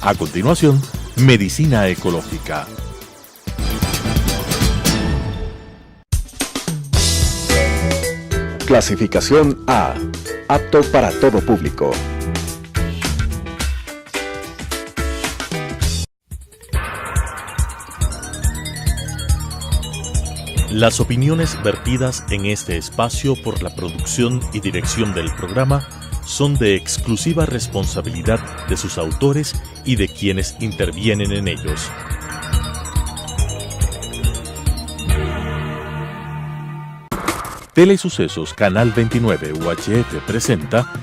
A continuación, Medicina Ecológica. Clasificación A. Apto para todo público. Las opiniones vertidas en este espacio por la producción y dirección del programa son de exclusiva responsabilidad de sus autores y de quienes intervienen en ellos. Telesucesos Canal 29 UHF presenta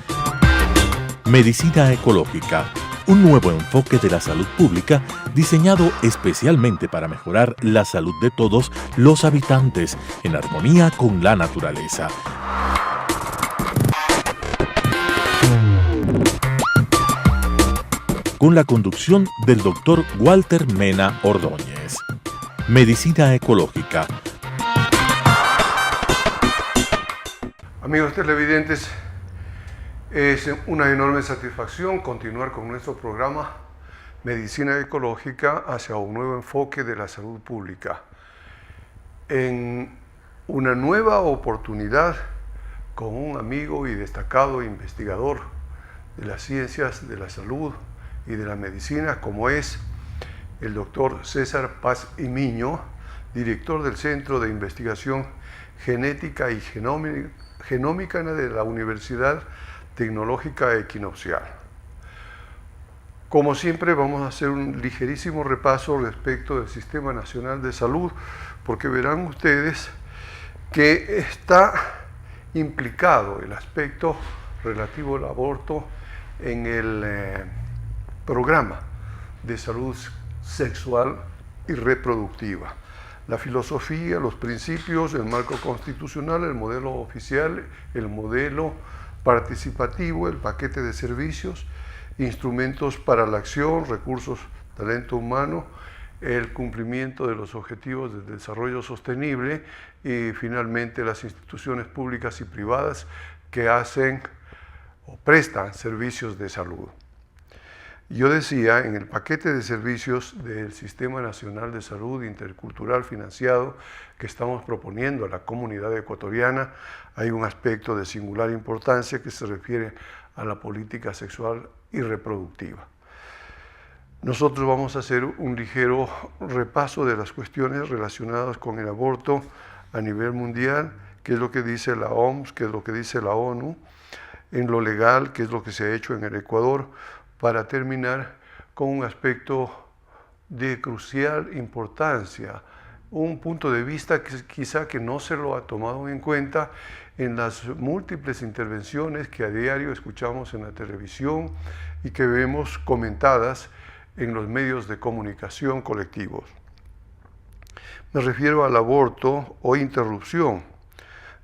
Medicina Ecológica, un nuevo enfoque de la salud pública diseñado especialmente para mejorar la salud de todos los habitantes en armonía con la naturaleza. Con la conducción del Dr. Walter Mena Ordóñez. Medicina Ecológica. Amigos televidentes, es una enorme satisfacción continuar con nuestro programa Medicina Ecológica hacia un nuevo enfoque de la salud pública. En una nueva oportunidad con un amigo y destacado investigador de las ciencias de la salud y de la medicina, como es el doctor César Paz y Miño, director del Centro de Investigación Genética y Genómica de la Universidad Tecnológica Equinoccial. Como siempre, vamos a hacer un ligerísimo repaso respecto del Sistema Nacional de Salud, porque verán ustedes que está implicado el aspecto relativo al aborto en el programa de salud sexual y reproductiva. La filosofía, los principios, el marco constitucional, el modelo oficial, el modelo participativo, el paquete de servicios, instrumentos para la acción, recursos, talento humano, el cumplimiento de los objetivos del desarrollo sostenible y finalmente las instituciones públicas y privadas que hacen o prestan servicios de salud. Yo decía, en el paquete de servicios del Sistema Nacional de Salud Intercultural financiado que estamos proponiendo a la comunidad ecuatoriana, hay un aspecto de singular importancia que se refiere a la política sexual y reproductiva. Nosotros vamos a hacer un ligero repaso de las cuestiones relacionadas con el aborto a nivel mundial, qué es lo que dice la OMS, qué es lo que dice la ONU, en lo legal, qué es lo que se ha hecho en el Ecuador, para terminar con un aspecto de crucial importancia, un punto de vista que quizá que no se lo ha tomado en cuenta en las múltiples intervenciones que a diario escuchamos en la televisión y que vemos comentadas en los medios de comunicación colectivos. Me refiero al aborto o interrupción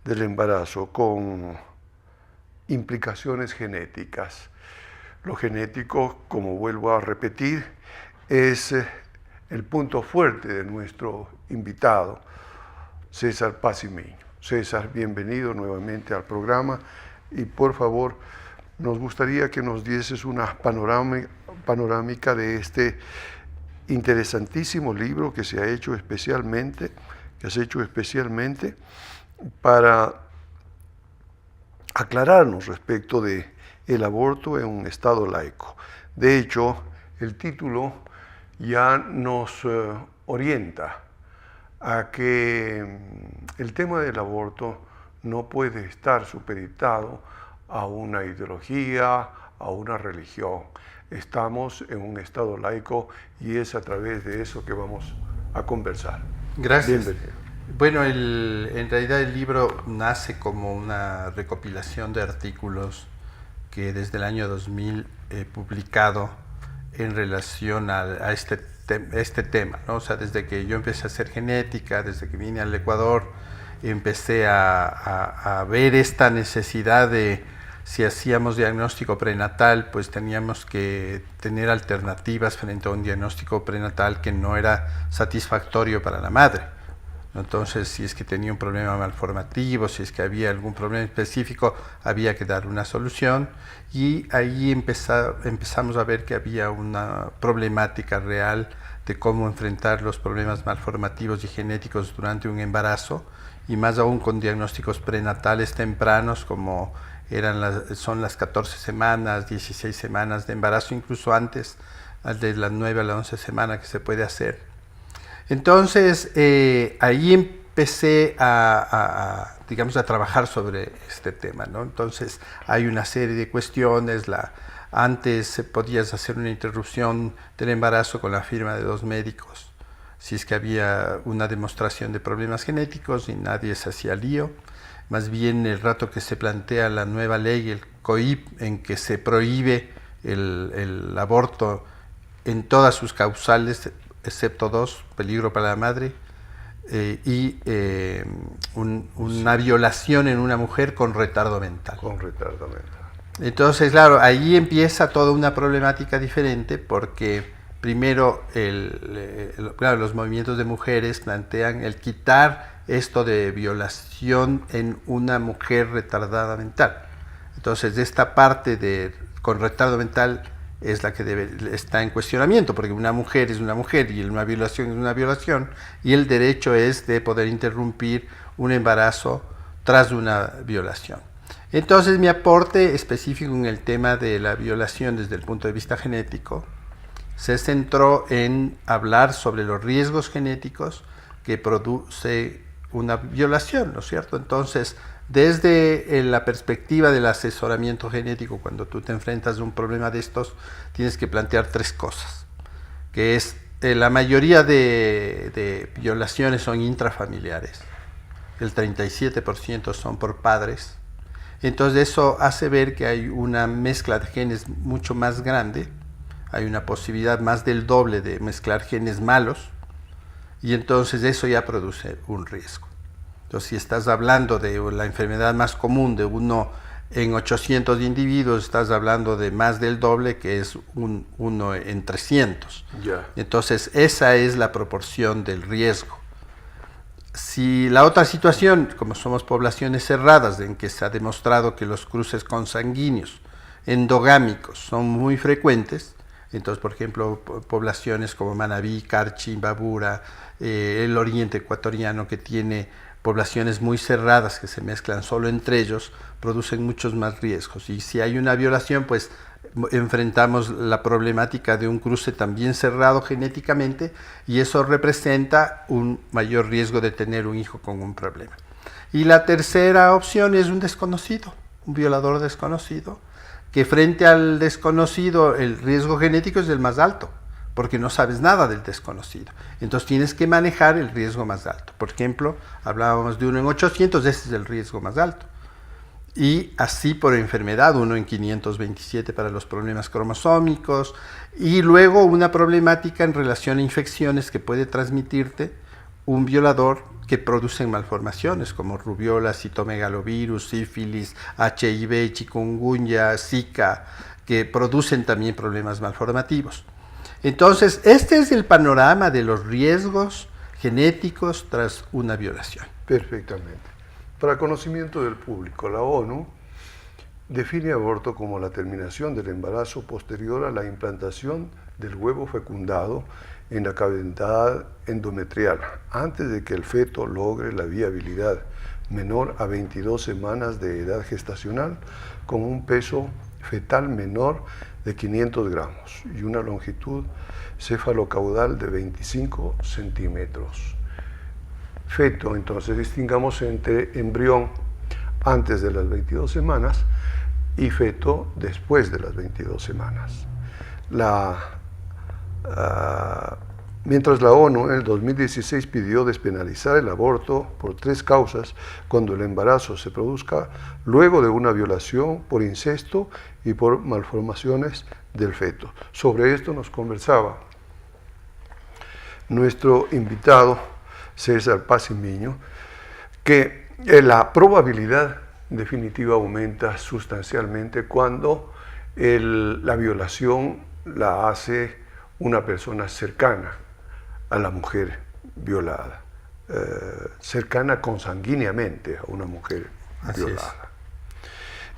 del embarazo con implicaciones genéticas. Lo genético, como vuelvo a repetir, es el punto fuerte de nuestro invitado, César Paz y Miño. César, bienvenido nuevamente al programa y por favor, nos gustaría que nos dieses una panorámica de este interesantísimo libro que se ha hecho especialmente, para aclararnos respecto de el aborto en un Estado laico. De hecho, el título ya nos orienta a que el tema del aborto no puede estar supeditado a una ideología, a una religión. Estamos en un Estado laico y es a través de eso que vamos a conversar. Gracias. Bienvenido. Bueno, en realidad el libro nace como una recopilación de artículos que desde el año 2000 he publicado en relación a este tema, ¿no? O sea, desde que yo empecé a hacer genética, desde que vine al Ecuador, empecé a ver esta necesidad de, si hacíamos diagnóstico prenatal, pues teníamos que tener alternativas frente a un diagnóstico prenatal que no era satisfactorio para la madre. Entonces, si es que tenía un problema malformativo, si es que había algún problema específico, había que dar una solución. Y ahí empezamos a ver que había una problemática real de cómo enfrentar los problemas malformativos y genéticos durante un embarazo, y más aún con diagnósticos prenatales tempranos, como son las 14 semanas, 16 semanas de embarazo, incluso antes, de la 9 a la 11 semana que se puede hacer. Entonces, ahí empecé digamos, a trabajar sobre este tema, ¿no? Entonces, hay una serie de cuestiones. Antes podías hacer una interrupción del embarazo con la firma de 2 médicos, si es que había una demostración de problemas genéticos, y nadie se hacía lío. Más bien, el rato que se plantea la nueva ley, el COIP, en que se prohíbe el aborto en todas sus causales, excepto 2, peligro para la madre, y una violación en una mujer con retardo mental. Con retardo mental. Entonces, claro, ahí empieza toda una problemática diferente, porque primero claro, los movimientos de mujeres plantean el quitar esto de violación en una mujer retardada mental. Entonces, de esta parte con retardo mental es la que está en cuestionamiento, porque una mujer es una mujer y una violación es una violación, y el derecho es de poder interrumpir un embarazo tras una violación. Entonces, mi aporte específico en el tema de la violación desde el punto de vista genético se centró en hablar sobre los riesgos genéticos que produce una violación, ¿no es cierto? Entonces, desde la perspectiva del asesoramiento genético, cuando tú te enfrentas a un problema de estos, tienes que plantear 3 cosas, que es, la mayoría de violaciones son intrafamiliares, el 37% son por padres. Entonces, eso hace ver que hay una mezcla de genes mucho más grande, hay una posibilidad más del doble de mezclar genes malos, y entonces eso ya produce un riesgo. Entonces, si estás hablando de la enfermedad más común de 1 en 800 individuos, estás hablando de más del doble, que es 1 en 300. Ya. Entonces, esa es la proporción del riesgo. Si la otra situación, como somos poblaciones cerradas, en que se ha demostrado que los cruces consanguíneos endogámicos son muy frecuentes, entonces, por ejemplo, poblaciones como Manabí, Carchi, Imbabura, el oriente ecuatoriano, que tiene poblaciones muy cerradas que se mezclan solo entre ellos, producen muchos más riesgos. Y si hay una violación, pues enfrentamos la problemática de un cruce también cerrado genéticamente, y eso representa un mayor riesgo de tener un hijo con un problema. Y la tercera opción es un desconocido, un violador desconocido, que frente al desconocido el riesgo genético es el más alto, porque no sabes nada del desconocido. Entonces tienes que manejar el riesgo más alto. Por ejemplo, hablábamos de 1 en 800, ese es el riesgo más alto. Y así por enfermedad, 1 en 527 para los problemas cromosómicos, y luego una problemática en relación a infecciones que puede transmitirte un violador que producen malformaciones como rubiola, citomegalovirus, sífilis, HIV, chikungunya, Zika, que producen también problemas malformativos. Entonces, este es el panorama de los riesgos genéticos tras una violación. Perfectamente. Para conocimiento del público, la ONU define aborto como la terminación del embarazo posterior a la implantación del huevo fecundado en la cavidad endometrial, antes de que el feto logre la viabilidad menor a 22 semanas de edad gestacional, con un peso fetal menor de 500 gramos y una longitud cefalocaudal de 25 centímetros. Feto, entonces distingamos entre embrión antes de las 22 semanas y feto después de las 22 semanas. Mientras la ONU en el 2016 pidió despenalizar el aborto por 3 causas cuando el embarazo se produzca luego de una violación, por incesto y por malformaciones del feto. Sobre esto nos conversaba nuestro invitado César Pacimiño, que la probabilidad definitiva aumenta sustancialmente cuando la violación la hace una persona cercana a la mujer violada. cercana consanguíneamente a una mujer Así violada.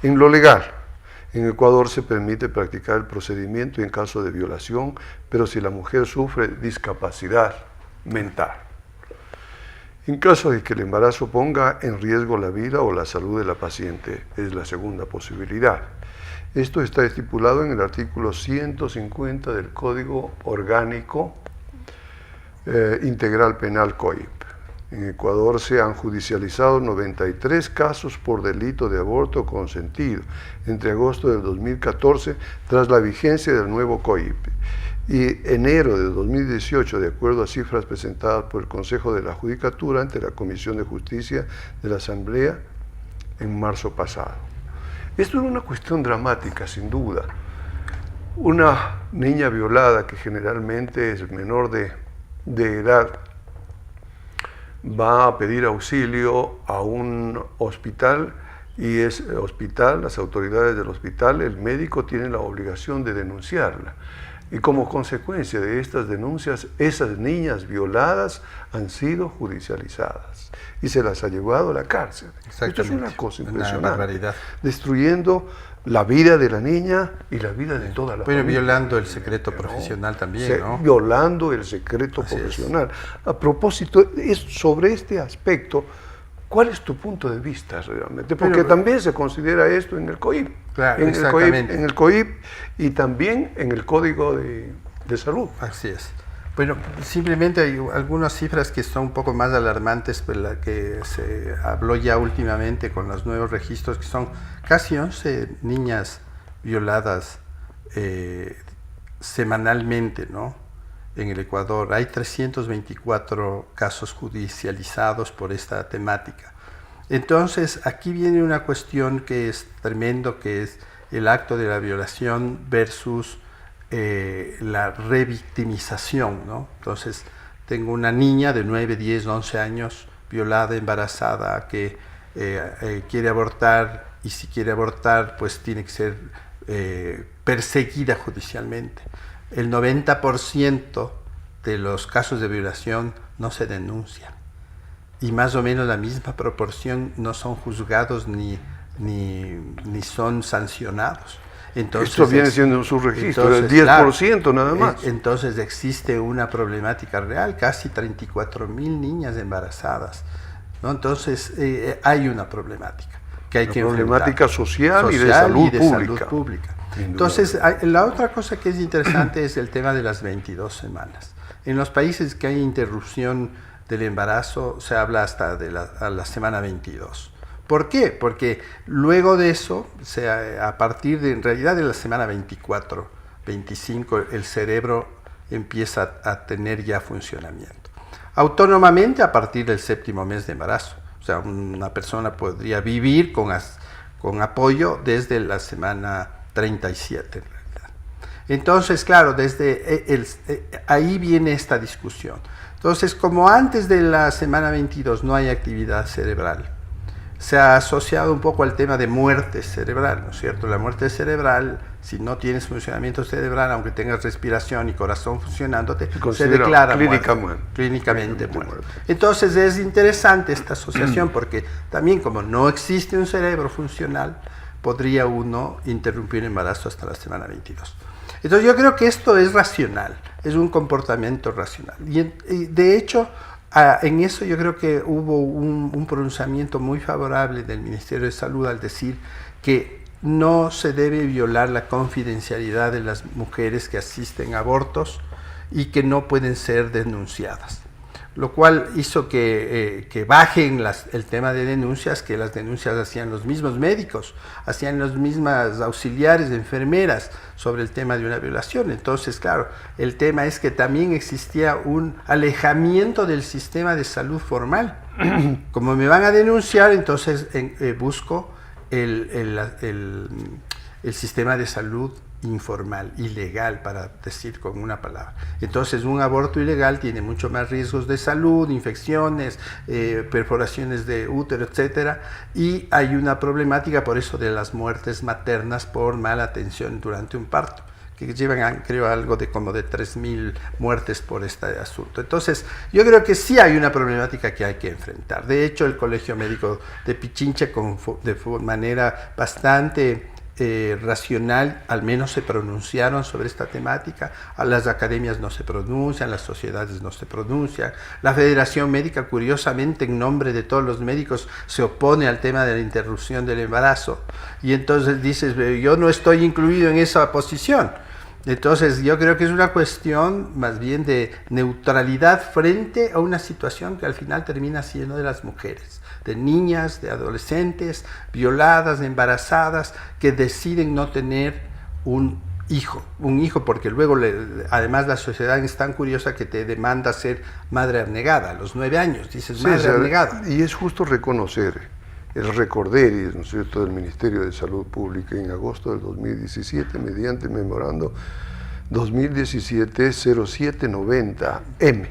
En lo legal, en Ecuador se permite practicar el procedimiento en caso de violación, pero si la mujer sufre discapacidad mental. En caso de que el embarazo ponga en riesgo la vida o la salud de la paciente, es la segunda posibilidad. Esto está estipulado en el artículo 150 del Código Orgánico Integral Penal COIP. En Ecuador se han judicializado 93 casos por delito de aborto consentido entre agosto del 2014 tras la vigencia del nuevo COIP y enero de 2018, de acuerdo a cifras presentadas por el Consejo de la Judicatura ante la Comisión de Justicia de la Asamblea en marzo pasado. Esto es una cuestión dramática, sin duda. Una niña violada, que generalmente es menor de edad, va a pedir auxilio a un hospital y las autoridades del hospital, el médico tiene la obligación de denunciarla. Y como consecuencia de estas denuncias, esas niñas violadas han sido judicializadas y se las ha llevado a la cárcel. Esto es una cosa impresionante, destruyendo la vida de la niña y la vida de toda la familia. Violando el secreto profesional también, ¿no? Violando el secreto profesional. A propósito, sobre este aspecto, ¿cuál es tu punto de vista realmente? Porque también se considera esto en el COIP. Claro, en el COIP y también en el Código de Salud. Así es. Bueno, simplemente hay algunas cifras que son un poco más alarmantes, pues la que se habló ya últimamente con los nuevos registros, que son casi 11 niñas violadas semanalmente, ¿no? En el Ecuador hay 324 casos judicializados por esta temática. Entonces, aquí viene una cuestión que es tremendo, que es el acto de la violación versus la revictimización, ¿no? Entonces, tengo una niña de 9, 10, 11 años, violada, embarazada, que quiere abortar, y si quiere abortar, pues tiene que ser perseguida judicialmente. El 90% de los casos de violación no se denuncian, y más o menos la misma proporción no son juzgados ni son sancionados. Entonces, esto viene siendo un subregistro, el 10% claro, nada más. Entonces existe una problemática real, casi 34.000 niñas embarazadas, ¿no? Entonces hay una problemática que hay que enfrentar. Problemática social y de salud pública. Entonces, la otra cosa que es interesante es el tema de las 22 semanas. En los países que hay interrupción del embarazo se habla hasta de la semana 22. ¿Por qué? Porque luego de eso, a partir de, en realidad de la semana 24, 25, el cerebro empieza a tener ya funcionamiento. Autónomamente a partir del 7º mes de embarazo. O sea, una persona podría vivir con apoyo desde la semana 37 en realidad. Entonces, claro, desde ahí viene esta discusión. Entonces, como antes de la semana 22 no hay actividad cerebral, se ha asociado un poco al tema de muerte cerebral, ¿no es cierto? La muerte cerebral, si no tienes funcionamiento cerebral, aunque tengas respiración y corazón funcionándote, se declara clínicamente muerto. Entonces es interesante esta asociación porque también como no existe un cerebro funcional, podría uno interrumpir el embarazo hasta la semana 22. Entonces yo creo que esto es racional, es un comportamiento racional. Y de hecho, en eso yo creo que hubo un pronunciamiento muy favorable del Ministerio de Salud al decir que no se debe violar la confidencialidad de las mujeres que asisten a abortos y que no pueden ser denunciadas. Lo cual hizo que bajen el tema de denuncias, que las denuncias hacían los mismos médicos, hacían los mismas auxiliares, enfermeras, sobre el tema de una violación. Entonces, claro, el tema es que también existía un alejamiento del sistema de salud formal. Como me van a denunciar, entonces busco el sistema de salud informal, ilegal, para decir con una palabra. Entonces un aborto ilegal tiene mucho más riesgos de salud, infecciones, perforaciones de útero, etcétera, y hay una problemática por eso de las muertes maternas por mala atención durante un parto, que llevan, creo, algo de como de 3.000 muertes por este asunto. Entonces, yo creo que sí hay una problemática que hay que enfrentar. De hecho, el Colegio Médico de Pichincha, de manera bastante racional, al menos se pronunciaron sobre esta temática. A las academias no se pronuncian, las sociedades no se pronuncian. La Federación Médica, curiosamente, en nombre de todos los médicos, se opone al tema de la interrupción del embarazo. Y entonces dices, yo no estoy incluido en esa posición. Entonces yo creo que es una cuestión más bien de neutralidad frente a una situación que al final termina siendo de las mujeres, de niñas, de adolescentes, violadas, embarazadas, que deciden no tener un hijo porque luego además la sociedad es tan curiosa que te demanda ser madre abnegada a los 9 años, dices madre abnegada. Y es justo reconocer el recorderis, ¿no es cierto?, del Ministerio de Salud Pública en agosto del 2017, mediante memorando 2017-0790-M,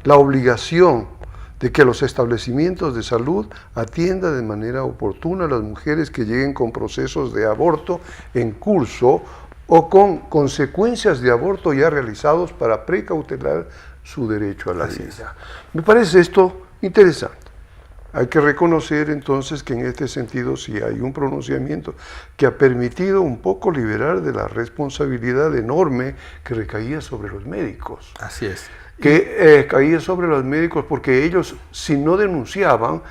la obligación de que los establecimientos de salud atiendan de manera oportuna a las mujeres que lleguen con procesos de aborto en curso o con consecuencias de aborto ya realizados para precautelar su derecho a la vida. Me parece esto interesante. Hay que reconocer entonces que en este sentido sí hay un pronunciamiento que ha permitido un poco liberar de la responsabilidad enorme que recaía sobre los médicos. Así es. Que caía sobre los médicos porque ellos, si no denunciaban,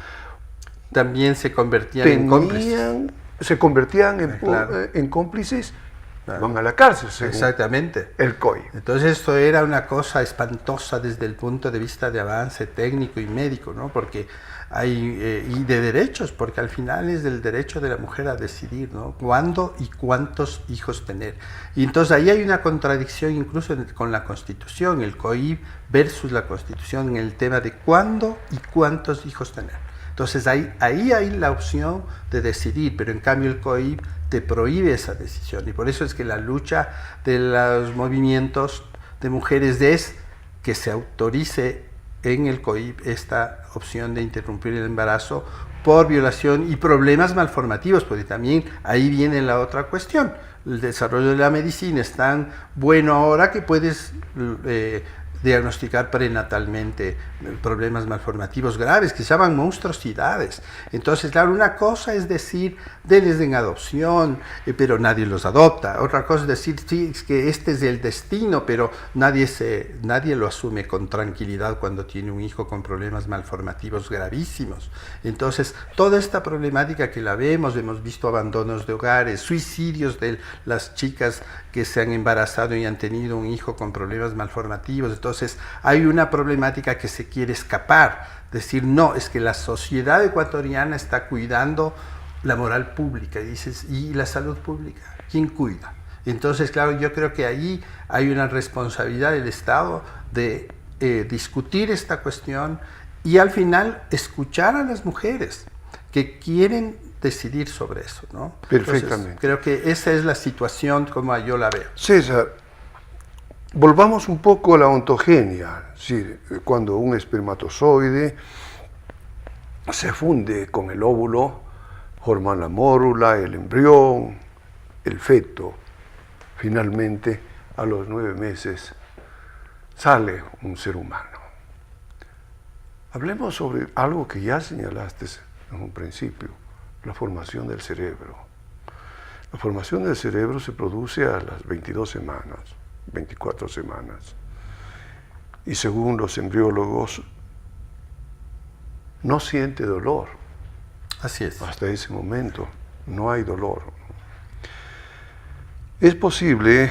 también se convertían en cómplices. Se convertían en cómplices. Van a la cárcel, según exactamente el COI. Entonces esto era una cosa espantosa desde el punto de vista de avance técnico y médico, ¿no? Porque hay, y de derechos, porque al final es del derecho de la mujer a decidir, ¿no?, cuándo y cuántos hijos tener. Y entonces ahí hay una contradicción incluso con la Constitución, el COI versus la Constitución en el tema de cuándo y cuántos hijos tener. Entonces ahí hay la opción de decidir, pero en cambio el COI te prohíbe esa decisión, y por eso es que la lucha de los movimientos de mujeres es que se autorice en el COIP esta opción de interrumpir el embarazo por violación y problemas malformativos, porque también ahí viene la otra cuestión. El desarrollo de la medicina es tan bueno ahora que puedes diagnosticar prenatalmente problemas malformativos graves que se llaman monstruosidades. Entonces, claro, una cosa es decir, denles en adopción, pero nadie los adopta. Otra cosa es decir, sí, es que este es el destino, pero nadie lo asume con tranquilidad cuando tiene un hijo con problemas malformativos gravísimos. Entonces, toda esta problemática que la vemos, hemos visto abandonos de hogares, suicidios de las chicas que se han embarazado y han tenido un hijo con problemas malformativos. Entonces, hay una problemática que se quiere escapar, decir, no, es que la sociedad ecuatoriana está cuidando la moral pública, y dices, ¿y la salud pública? ¿Quién cuida? Entonces, claro, yo creo que ahí hay una responsabilidad del Estado de discutir esta cuestión y al final escuchar a las mujeres que quieren decidir sobre eso, ¿no? Perfectamente. Entonces, creo que esa es la situación como yo la veo. César, volvamos un poco a la ontogenia, es decir, cuando un espermatozoide se funde con el óvulo, forman la mórula, el embrión, el feto. Finalmente, a los 9 meses, sale un ser humano. Hablemos sobre algo que ya señalaste en un principio, la formación del cerebro. La formación del cerebro se produce a las 22 semanas, 24 semanas. Y según los embriólogos, no siente dolor. Así es. Hasta ese momento no hay dolor. Es posible,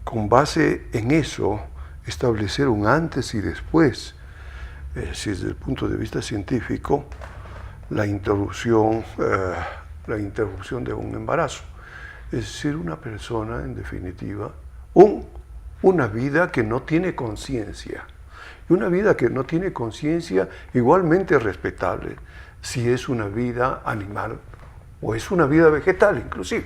con base en eso, establecer un antes y después, si desde el punto de vista científico, la interrupción de un embarazo. Es decir, una persona, en definitiva, una vida que no tiene conciencia. Y una vida que no tiene conciencia igualmente respetable, si es una vida animal o es una vida vegetal inclusive.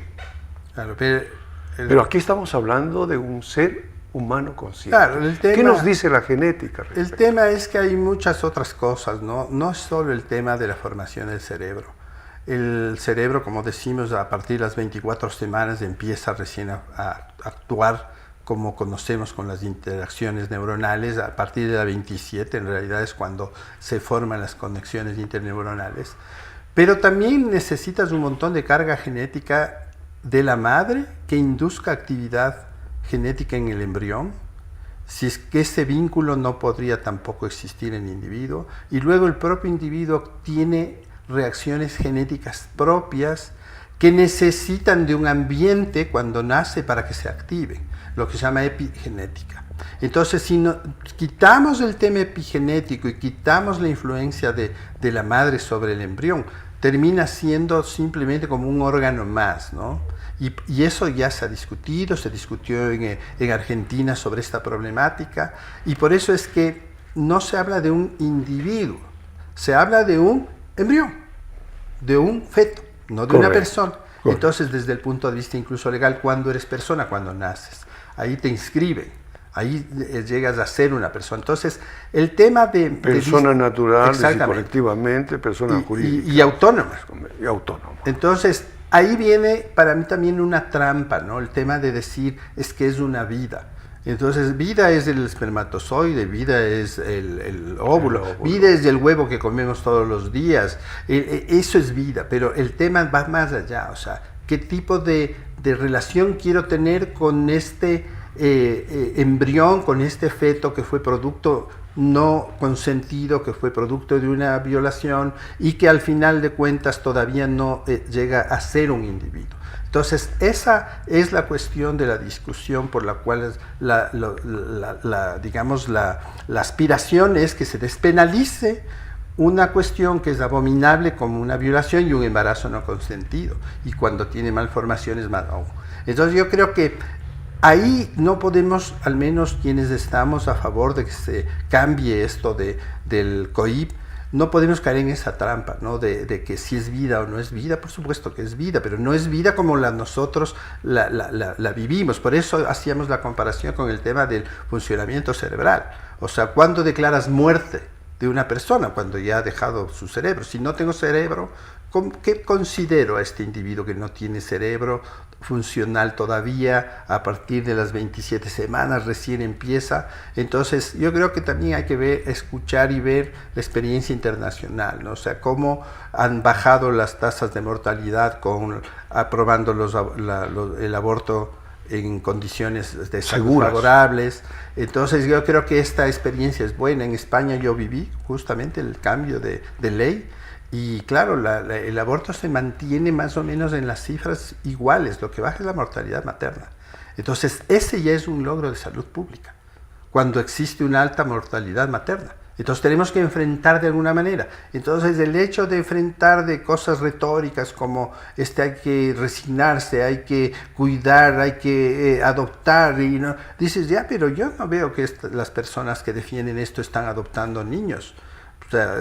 Claro, pero aquí estamos hablando de un ser humano consciente. Claro, ¿Qué nos dice la genética? El tema es que hay muchas otras cosas, ¿no? No es solo el tema de la formación del cerebro. el cerebro, como decimos, a partir de las 24 semanas empieza recién a actuar como conocemos con las interacciones neuronales. A partir de la 27 en realidad es cuando se forman las conexiones interneuronales. Pero también necesitas un montón de carga genética de la madre que induzca actividad genética en el embrión. Si es que ese vínculo no podría tampoco existir en el individuo. Y luego el propio individuo tiene reacciones genéticas propias que necesitan de un ambiente cuando nace para que se activen, lo que se llama epigenética. Entonces, si quitamos el tema epigenético y quitamos la influencia de la madre sobre el embrión, termina siendo simplemente como un órgano más, ¿no? Y eso ya se ha discutido, se discutió en Argentina sobre esta problemática, y por eso es que no se habla de un individuo, se habla de un embrión, de un feto, no de una persona. Entonces, desde el punto de vista incluso legal, ¿cuándo eres persona? Cuando naces. Ahí te inscriben, ahí llegas a ser una persona. Entonces, el tema de... Persona natural, colectivamente, persona jurídica. Y autónoma. Y autónoma. Entonces, ahí viene para mí también una trampa, ¿no? El tema de decir, es que es una vida. Entonces, vida es el espermatozoide, vida es el óvulo, vida es el huevo que comemos todos los días. Eso es vida, pero el tema va más allá. O sea, ¿qué tipo de relación quiero tener con este embrión, con este feto que fue producto no consentido, que fue producto de una violación y que al final de cuentas todavía no llega a ser un individuo? Entonces, esa es la cuestión de la discusión por la cual la aspiración es que se despenalice una cuestión que es abominable como una violación y un embarazo no consentido, y cuando tiene malformaciones más aún. Entonces yo creo que ahí no podemos, al menos quienes estamos a favor de que se cambie esto del COIP, no podemos caer en esa trampa, ¿no? De que si es vida o no es vida. Por supuesto que es vida, pero no es vida como nosotros la vivimos. Por eso hacíamos la comparación con el tema del funcionamiento cerebral. O sea, ¿cuándo declaras muerte de una persona? Cuando ya ha dejado su cerebro. Si no tengo cerebro, ¿qué considero a este individuo que no tiene cerebro funcional todavía? A partir de las 27 semanas recién empieza. Entonces yo creo que también hay que escuchar y ver la experiencia internacional, ¿no? O sea, cómo han bajado las tasas de mortalidad aprobando el aborto en condiciones de salud favorables. Entonces yo creo que esta experiencia es buena. En España yo viví justamente el cambio de ley. Y claro, el aborto se mantiene más o menos en las cifras iguales, lo que baja es la mortalidad materna. Entonces, ese ya es un logro de salud pública, cuando existe una alta mortalidad materna. Entonces, tenemos que enfrentar de alguna manera. Entonces, el hecho de enfrentar de cosas retóricas como hay que resignarse, hay que cuidar, hay que adoptar, y no, dices, ya, pero yo no veo que las personas que defienden esto están adoptando niños. O sea,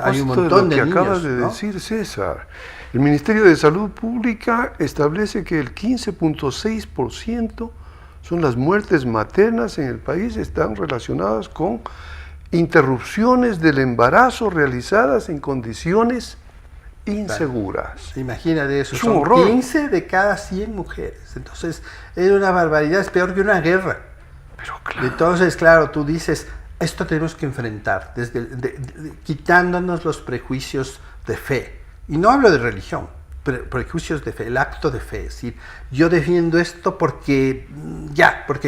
hay un montón de niños, acabas de decir, César. El Ministerio de Salud Pública establece que el 15.6% son las muertes maternas en el país, están relacionadas con interrupciones del embarazo realizadas en condiciones inseguras. Imagínate eso, es un son horror. 15 de cada 100 mujeres. Entonces, es una barbaridad, es peor que una guerra. Pero claro. Entonces, claro, tú dices, esto tenemos que enfrentar, quitándonos los prejuicios de fe. Y no hablo de religión, prejuicios de fe, el acto de fe. Es decir, yo defiendo esto porque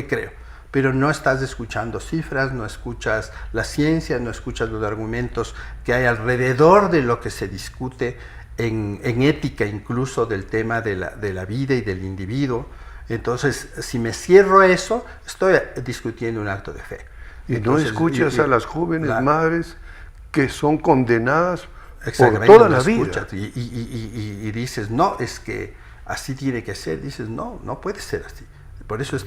creo. Pero no estás escuchando cifras, no escuchas la ciencia, no escuchas los argumentos que hay alrededor de lo que se discute en ética, incluso del tema de la vida y del individuo. Entonces, si me cierro a eso, estoy discutiendo un acto de fe. Y entonces, no escuchas a las jóvenes madres que son condenadas por toda la vida. Y dices, no, es que así tiene que ser. Dices, no puede ser así. Por eso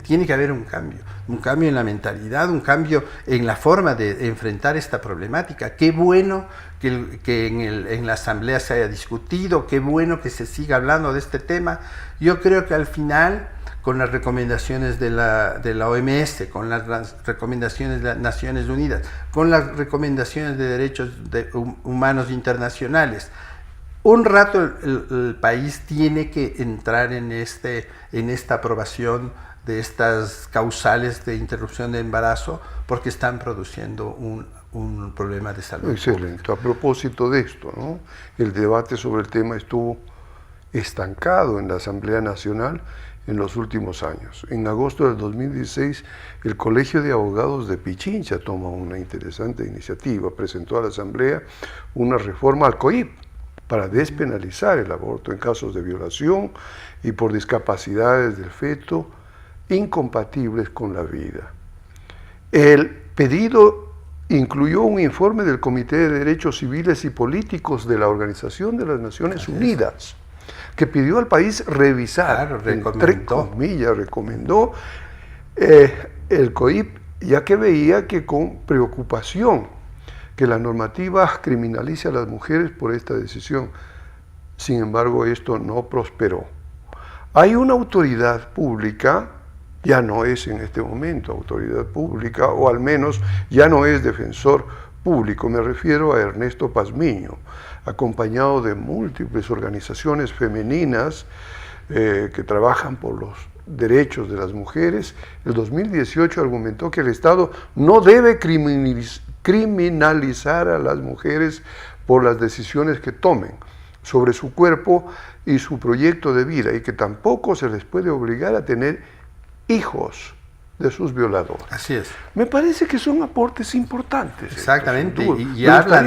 tiene que haber un cambio en la mentalidad, un cambio en la forma de enfrentar esta problemática. Qué bueno que en la Asamblea se haya discutido, qué bueno que se siga hablando de este tema. Yo creo que al final, con las recomendaciones de la OMS, con las recomendaciones de las Naciones Unidas, con las recomendaciones de derechos humanos internacionales, un rato el país tiene que entrar en esta aprobación de estas causales de interrupción de embarazo porque están produciendo un problema de salud. Excelente. Pública. A propósito de esto, ¿no? El debate sobre el tema estuvo estancado en la Asamblea Nacional en los últimos años. En agosto del 2016, el Colegio de Abogados de Pichincha toma una interesante iniciativa. Presentó a la Asamblea una reforma al COIP para despenalizar el aborto en casos de violación y por discapacidades del feto incompatibles con la vida. El pedido incluyó un informe del Comité de Derechos Civiles y Políticos de la Organización de las Naciones Unidas, que pidió al país revisar, entre comillas, recomendó el COIP, ya que veía que con preocupación que la normativa criminalice a las mujeres por esta decisión. Sin embargo, esto no prosperó. Hay una autoridad pública, ya no es en este momento autoridad pública, o al menos ya no es defensor público, me refiero a Ernesto Pazmiño, acompañado de múltiples organizaciones femeninas que trabajan por los derechos de las mujeres. El 2018 argumentó que el Estado no debe criminalizar a las mujeres por las decisiones que tomen sobre su cuerpo y su proyecto de vida, y que tampoco se les puede obligar a tener hijos de sus violadores. Así es. Me parece que son aportes importantes. Exactamente, y hablan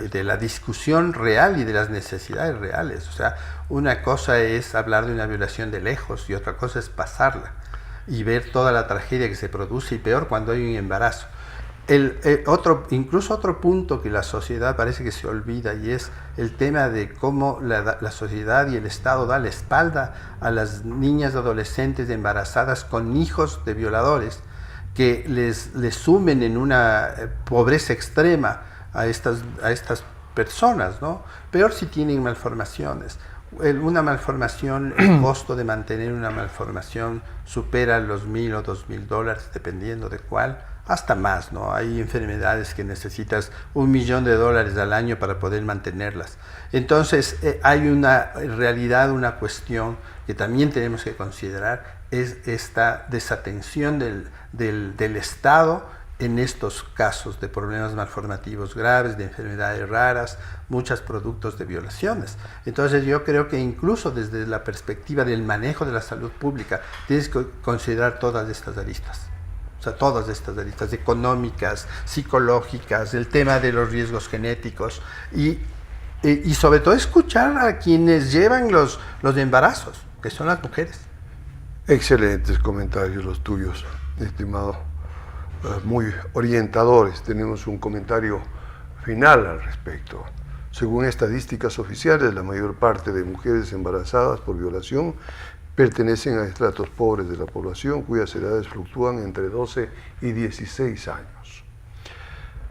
de la discusión real y de las necesidades reales. O sea, una cosa es hablar de una violación de lejos y otra cosa es pasarla y ver toda la tragedia que se produce, y peor cuando hay un embarazo. Incluso otro punto que la sociedad parece que se olvida, y es el tema de cómo la sociedad y el Estado da la espalda a las niñas adolescentes embarazadas con hijos de violadores, que les sumen en una pobreza extrema a estas personas, ¿no? Peor si tienen malformaciones. Una malformación, el costo de mantener una malformación supera los $1,000 o $2,000, dependiendo de cuál, hasta más, ¿no? Hay enfermedades que necesitas $1 millón al año para poder mantenerlas. Entonces, hay una realidad, una cuestión que también tenemos que considerar, es esta desatención del Estado en estos casos de problemas malformativos graves, de enfermedades raras, muchos productos de violaciones. Entonces yo creo que incluso desde la perspectiva del manejo de la salud pública, tienes que considerar todas estas aristas. O sea, todas estas aristas económicas, psicológicas, el tema de los riesgos genéticos y sobre todo escuchar a quienes llevan los embarazos, que son las mujeres. Excelentes comentarios los tuyos, estimado. Muy orientadores. Tenemos un comentario final al respecto. Según estadísticas oficiales, la mayor parte de mujeres embarazadas por violación pertenecen a estratos pobres de la población, cuyas edades fluctúan entre 12 y 16 años.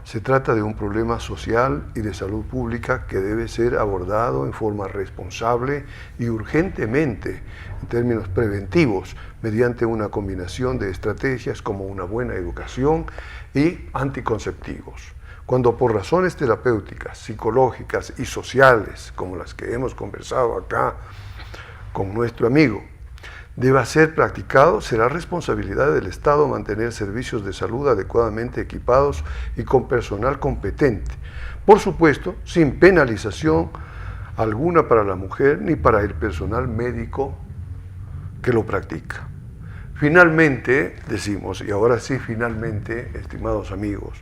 Se trata de un problema social y de salud pública que debe ser abordado en forma responsable y urgentemente, en términos preventivos, mediante una combinación de estrategias como una buena educación y anticonceptivos. Cuando por razones terapéuticas, psicológicas y sociales, como las que hemos conversado acá con nuestro amigo, deba ser practicado, será responsabilidad del Estado mantener servicios de salud adecuadamente equipados y con personal competente. Por supuesto, sin penalización alguna para la mujer ni para el personal médico que lo practica. Finalmente, decimos, y ahora sí finalmente, estimados amigos,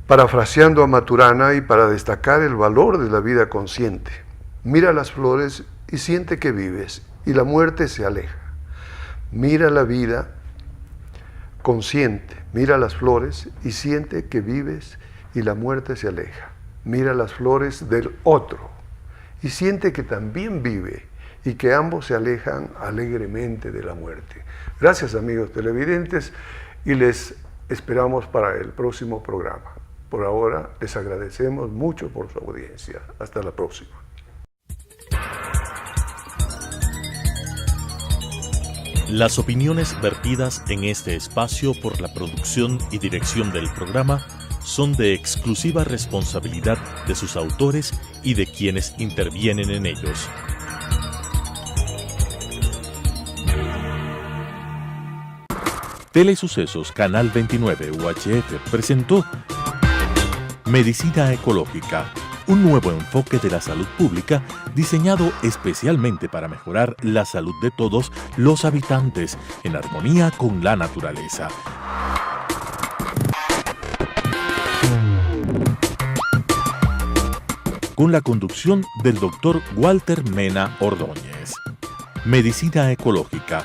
parafraseando a Maturana y para destacar el valor de la vida consciente, mira las flores y siente que vives, y la muerte se aleja. Mira la vida consciente, mira las flores y siente que vives y la muerte se aleja. Mira las flores del otro y siente que también vive y que ambos se alejan alegremente de la muerte. Gracias, amigos televidentes, y les esperamos para el próximo programa. Por ahora les agradecemos mucho por su audiencia. Hasta la próxima. Las opiniones vertidas en este espacio por la producción y dirección del programa son de exclusiva responsabilidad de sus autores y de quienes intervienen en ellos. Telesucesos Canal 29 UHF presentó Medicina Ecológica, un nuevo enfoque de la salud pública diseñado especialmente para mejorar la salud de todos los habitantes en armonía con la naturaleza. Con la conducción del Dr. Walter Mena Ordóñez. Medicina Ecológica,